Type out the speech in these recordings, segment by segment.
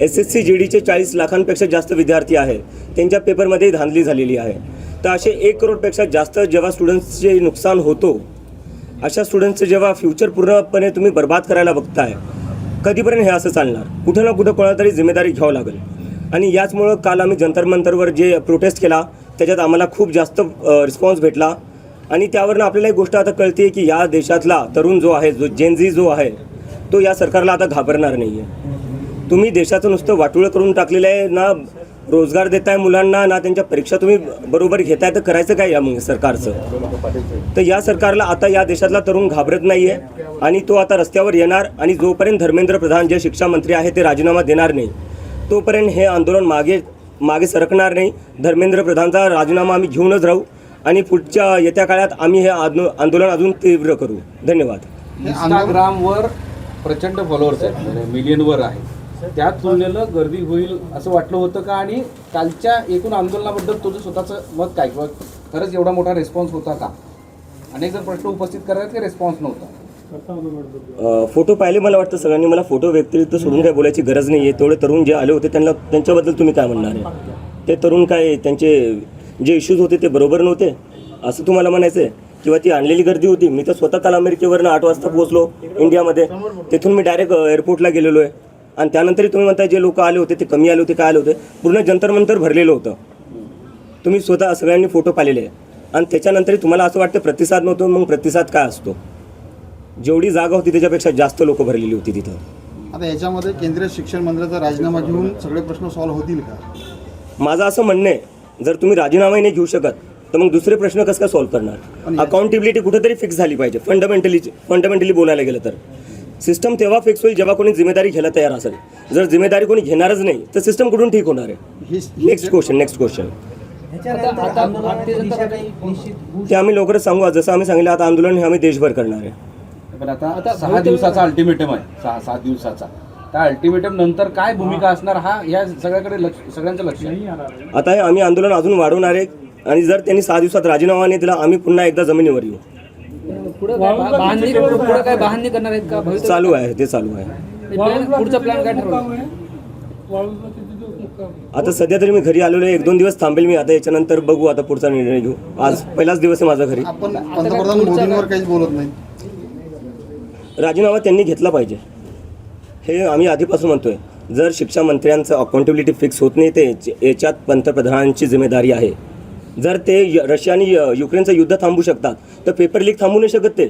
SSC GDचे 40 लाखांपेक्षा जास्त विद्यार्थी आहे, त्यांच्या पेपरमध्ये धांदली झालेली आहे. तर असे 1 करोडपेक्षा जास्त जेव्हा स्टुडंट्सचे नुकसान होतो, अशा स्टुडंट्सचं जेव्हा फ्युचर पूर्णपणे तुम्ही बर्बाद करायला बघताय, कधीपर्यंत हे असं चालणार? कुठं ना कुठं कोणाला तरी जिम्मेदारी घ्यावं लागेल. आणि याचमुळं काल आम्ही जंतर मंतरवर जे प्रोटेस्ट केला त्याच्यात आम्हाला खूप जास्त रिस्पॉन्स भेटला. आणि त्यावरनं आपल्याला एक गोष्ट आता कळते की या देशातला तरुण जो आहे, जो जेनझी जो आहे, तो या सरकारला आता घाबरणार नाही आहे. तुम्ही देशाचं नुसतं वाटोळं करून टाकलेलं आहे. ना रोजगार देताय मुलांना, ना त्यांच्या परीक्षा तुम्ही बरोबर घेताय. तर करायचं काय या मग सरकारचं? तर या सरकारला आता या देशातला तरुण घाबरत नाही आहे आणि तो आता रस्त्यावर येणार. आणि जोपर्यंत धर्मेंद्र प्रधान जे शिक्षा मंत्री आहे ते राजीनामा देणार नाही, तोपर्यंत हे आंदोलन मागे सरकणार नाही. धर्मेंद्र प्रधानचा राजीनामा आम्ही घेऊनच राहू आणि पुढच्या येत्या काळात आम्ही हे आंदोलन अजून तीव्र करू. धन्यवाद. इंस्टाग्रामवर प्रचंड फॉलोअर्स आहेत, म्हणजे मिलियनवर आहे. त्या तुलनेनं गर्दी होईल असं वाटलं होतं का? आणि कालच्या एकूण आंदोलनाबद्दल तुझं स्वतःचं मत काय, किंवा खरंच एवढा मोठा रिस्पॉन्स होता का? अनेक जण प्रश्न उपस्थित करतात की रिस्पॉन्स नव्हता. फोटो पाहिले, मला वाटतं सगळ्यांनी. मला फोटो व्यतिरिक्त सोडून काय बोलायची गरज नाही आहे. तेवढे तरुण जे आले होते त्यांच्याबद्दल तुम्ही काय म्हणणार आहे? ते तरुण काय, त्यांचे जे इश्यूज होते ते बरोबर नव्हते असं तुम्हाला म्हणायचं आहे? किंवा ती आणलेली गर्दी होती? मी तर स्वतः काल अमेरिकेवरनं 8 वाजता पोहोचलो इंडियामध्ये. तिथून मी डायरेक्ट एअरपोर्टला गेलेलो आहे. आणि त्यानंतरही तुम्ही म्हणताय जे लोक आले होते ते कमी आले होते, काय आले होते? पूर्ण जंतर मंतर भरलेलं होतं. तुम्ही स्वतः सगळ्यांनी फोटो पाहिलेले आहे. आणि त्याच्यानंतरही तुम्हाला असं वाटतं प्रतिसाद नव्हतो. मग प्रतिसाद काय असतो? जेवढी जागा होती त्याच्यापेक्षा जास्त लोक भरलेली होती तिथं. आता याच्यामध्ये केंद्रीय शिक्षण मंत्र्याचा राजीनामा घेऊन सगळे प्रश्न सॉल्व्ह होतील का? माझं असं म्हणणं आहे, जर तुम्ही राजीनामाही नाही घेऊ शकत तर मग दुसरे प्रश्न कसं काय सॉल्व्ह करणार? अकाउंटेबिलिटी कुठेतरी फिक्स झाली पाहिजे. फंडामेंटली बोलायला गेलं तर सिस्टम तेव्हा फिक्स होईल जेव्हा कोणी जिम्मेदारी घ्यायला तयार असेल. जर जिम्मेदारी कोणी घेणारच नाही तर सिस्टम कुठून ठीक होणार आहे? Next question. ते आम्ही लवकरच सांगू. जसं आम्ही सांगितलं, आता आंदोलन हे आम्ही देशभर करणार आहे. पण आता 6 दिवसाचा अल्टिमेटम आहे, 6 दिवसाचा. त्या अल्टिमेटम नंतर काय भूमिका असणार, हा या सगळ्याकडे सगळ्यांचं लक्ष आहे. आता हे आम्ही आंदोलन अजून वाढवणार आहे. आणि जर त्यांनी 6 दिवसात राजीनामा नाही दिला, आम्ही पुन्हा एकदा जमिनीवर येऊ. पुढे काय बहाणे करणार आहेत का? चालू आहे, ते चालू आहे. पुढचा प्लॅन काय ठरवला? आता सध्या तरी मी घरी आलेलो आहे. 1-2 दिवस थांबेल मी. आता याच्यानंतर बघू, आता पुढचा निर्णय घेऊ. आज पहिलाच दिवस आहे माझा घरी. आपण पंतप्रधान मोदींवर काहीच बोलत नाही. राजीनामा त्यांनी घेतला पाहिजे हे आम्ही आधीपासून म्हणतोय. जर शिक्षा मंत्र्यांचं अकाउंटेबिलिटी फिक्स होत नाही तर याच्यात पंतप्रधानांची जिम्मेदारी आहे. जर ते रशिया आणि युक्रेनचं युद्ध थांबवू शकतात तर पेपर लीक थांबवू नाही शकत ते.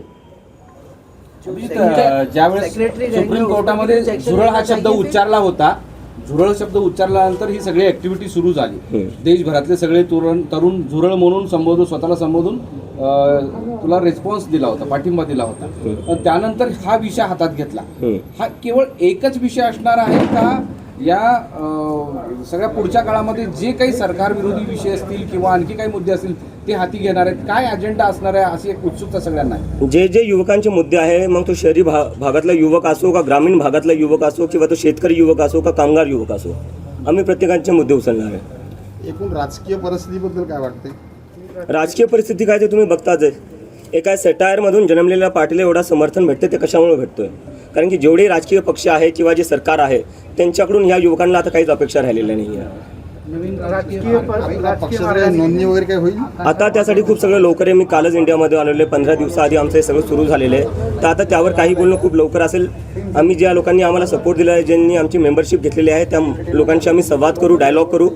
ज्यावेळेस सुप्रीम कोर्टामध्ये झुरळ हा शब्द उच्चारला होता, झुरळ शब्द उच्चारल्यानंतर ही सगळी ऍक्टिव्हिटी सुरू झाली. देशभरातले सगळे तरुण झुरळ म्हणून स्वतःला संबोधून तुला रिस्पॉन्स दिला होता, पाठिंबा दिला होता. त्यानंतर हा विषय हातात घेतला. हा केवळ एकच विषय असणार आहे का? या सगळ्या पुढच्या काळामध्ये जे काही सरकार विरोधी विषय असतील किंवा आणखी काही मुद्दे असतील ते हाती घेणार आहेत? काय अजेंडा असणार आहे अशी एक उत्सुकता सगळ्यांना आहे. जे युवकांचे मुद्दे आहे, मग तो शहरी भागातला युवक असो का ग्रामीण भागातला युवक असो किंवा तो शेतकरी युवक असो का कामगार युवक असो, आम्ही प्रत्येकाचे मुद्दे उचलणार आहे. एकूण राजकीय परिस्थितीबद्दल काय वाटते? राजकीय परिस्थिती काय ते तुम्ही बघताच आहे. एका सेटायरमधून जन्मलेल्या पार्टीला एवढा समर्थन भेटते ते कशामुळे भेटतोय? कारण की जेवढे राजकीय पक्ष आहे किंवा जे सरकार आहे त्यांच्याकडून ह्या युवकांना आता काहीच अपेक्षा राहिलेल्या नाही आहे. नोंदणी वगैरे काय होईल? आता त्यासाठी खूप सगळं लवकर आहे. मी कालच इंडियामध्ये आलेलो आहे. 15 दिवसाआधी आमचं हे सगळं सुरू झालेलं आहे. तर आता त्यावर काही बोलणं खूप लवकर असेल. आम्ही ज्या लोकांनी आम्हाला सपोर्ट दिला आहे, ज्यांनी आमची मेंबरशिप घेतलेली आहे, त्या लोकांशी आम्ही संवाद करू, डायलॉग करू.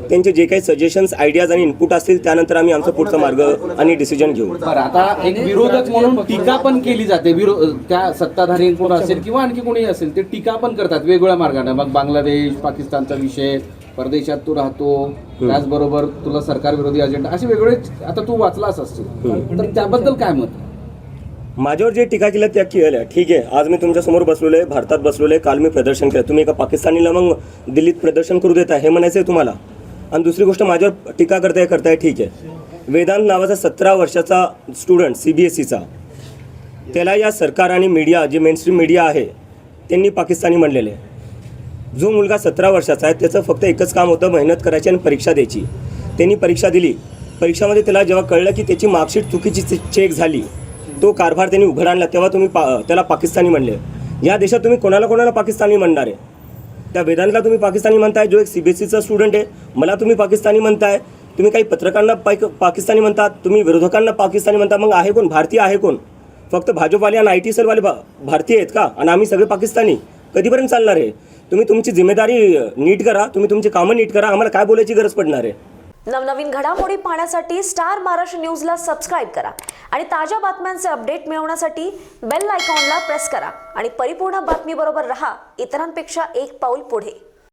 त्यांचे जे काही सजेशन्स, आयडियाज आणि इनपुट असतील त्यानंतर आम्ही आमचा पुढचा मार्ग आणि डिसिजन घेऊ. बरं, आता एक विरोधक म्हणून टीका पण केली जाते. त्या सत्ताधारी कोण असेल किंवा आणखी कोणी असेल ते टीका पण करतात वेगवेगळ्या मार्गाने. मग बांगलादेश, पाकिस्तानचा विषय, परदेशात तू राहतो, त्याचबरोबर तुला सरकार विरोधी अजेंडा, असे वेगवेगळे आता तू वाचलाच असतील, तर त्याबद्दल काय मत? माझ्यावर जे टीका केल्या त्या केल्या, ठीक आहे. आज मी तुमच्यासमोर बसलेलो आहे, भारतात बसलेलो आहे. काल मी प्रदर्शन केलं. तुम्ही एका पाकिस्तानीला मग दिल्लीत प्रदर्शन करू देता हे म्हणायचं आहे तुम्हाला? आणि दुसरी गोष्ट, माझ्यावर टीका करताय ठीक आहे. वेदांत नावाचा 17 वर्षाचा स्टुडंट CBSEचा, त्याला या सरकार आणि मीडिया, जे मेनस्ट्रीम मीडिया आहे त्यांनी पाकिस्तानी म्हणलेले आहे. जो मुलगा 17 वर्षाचा आहे त्याचं फक्त एकच काम होतं, मेहनत करायची आणि परीक्षा द्यायची. त्यांनी परीक्षा दिली. परीक्षामध्ये त्याला जेव्हा कळलं की त्याची मार्कशीट चुकीची चेक झाली, तो कारभार त्यांनी उघड आणला, तेव्हा तुम्ही त्याला पाकिस्तानी म्हणले. या देशात तुम्ही कोणाला पाकिस्तानी म्हणणार आहे? त्या वेदांतला तुम्ही पाकिस्तानी म्हणताय, जो एक CBSEचा स्टुडंट आहे, मला तुम्ही पाकिस्तानी म्हणताय, तुम्ही काही पत्रकारांना पाकिस्तानी म्हणतात, तुम्ही विरोधकांना पाकिस्तानी म्हणता. मग आहे कोण? भारतीय आहे कोण? फक्त भाजपवाले आणि IT सेलवाले भारतीय आहेत का? आणि आम्ही सगळे पाकिस्तानी? कधीपर्यंत चालणार आहे? तुम्ही तुमची जिम्मेदारी नीट करा, तुम्ही तुमची कामं नीट करा, आम्हाला काय बोलायची गरज पडणार आहे? नवनवीन घडामोडी पाहण्यासाठी स्टार महाराष्ट्र न्यूजला सबस्क्राईब करा आणि ताज्या बातम्यांचे अपडेट मिळवण्यासाठी बेल आयकॉनला प्रेस करा आणि परिपूर्ण बातमीबरोबर रहा, इतरांपेक्षा एक पाऊल पुढे.